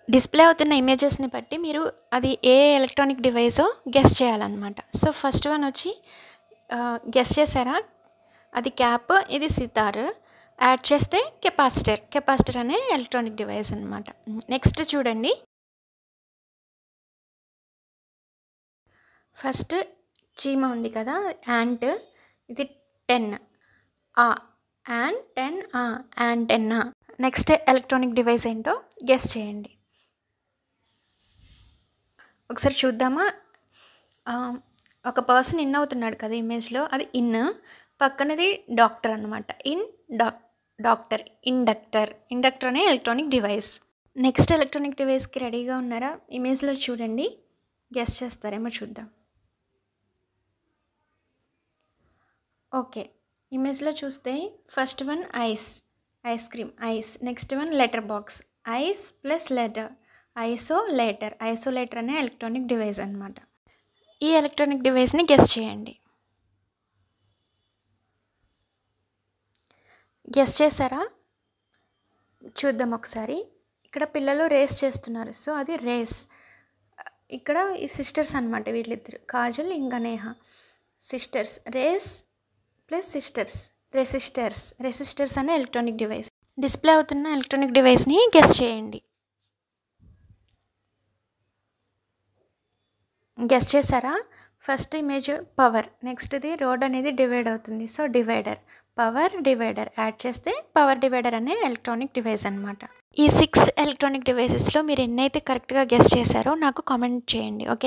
Display అవుతున్న ఇమేజెస్ని బట్టి మీరు అది ఏ ఎలక్ట్రానిక్ డివైసో గెస్ చేయాలన్నమాట. సో ఫస్ట్ వన్ వచ్చి గెస్ చేశారా? అది క్యాప్, ఇది సితార్. యాడ్ చేస్తే కెపాసిటర్ అనే ఎలక్ట్రానిక్ డివైస్ అనమాట. నెక్స్ట్ చూడండి. ఫస్ట్ చీమ ఉంది కదా, యాంట్. ఇది 10 యాంటెన్నా. నెక్స్ట్ ఎలక్ట్రానిక్ డివైస్ ఏంటో గెస్ చేయండి. ఒకసారి చూద్దామా? ఒక పర్సన్ ఇన్ అవుతున్నాడు కదా ఇమేజ్లో, అది ఇన్. పక్కనది డాక్టర్ అనమాట. డాక్టర్. ఇండక్టర్ అనే ఎలక్ట్రానిక్ డివైస్. నెక్స్ట్ ఎలక్ట్రానిక్ డివైస్కి రెడీగా ఉన్నారా? ఇమేజ్లో చూడండి, గెస్ చేస్తారేమో చూద్దాం. ఓకే, ఇమేజ్లో చూస్తే first one ice cream. Next one letter box. Ice plus letter, isolator అనే ఎలక్ట్రానిక్ డివైస్ అనమాట. ఈ ఎలక్ట్రానిక్ డివైస్ని గెస్ చేయండి. గెస్ చేశారా? చూద్దాం ఒకసారి. ఇక్కడ పిల్లలు రేస్ చేస్తున్నారు, సో అది రేస్. ఇక్కడ ఈ సిస్టర్స్ అనమాట, వీళ్ళిద్దరు, కాజల్ ఇంకా Neha. Sisters. Race plus sisters, resistors అనే ఎలక్ట్రానిక్ డివైస్. డిస్ప్లే అవుతున్న ఎలక్ట్రానిక్ డివైస్ని గెస్ చేయండి. గెస్ చేశారా? ఫస్ట్ ఇమేజ్ పవర్, నెక్స్ట్ది రోడ్ అనేది డివైడ్ అవుతుంది, so divider. Power divider add చేస్తే పవర్ డివైడర్ అనే ఎలక్ట్రానిక్ డివైస్ అనమాట. ఈ 6 ఎలక్ట్రానిక్ డివైసెస్లో మీరు ఎన్నైతే కరెక్ట్గా గెస్ చేశారో నాకు కామెంట్ చేయండి. ఓకే.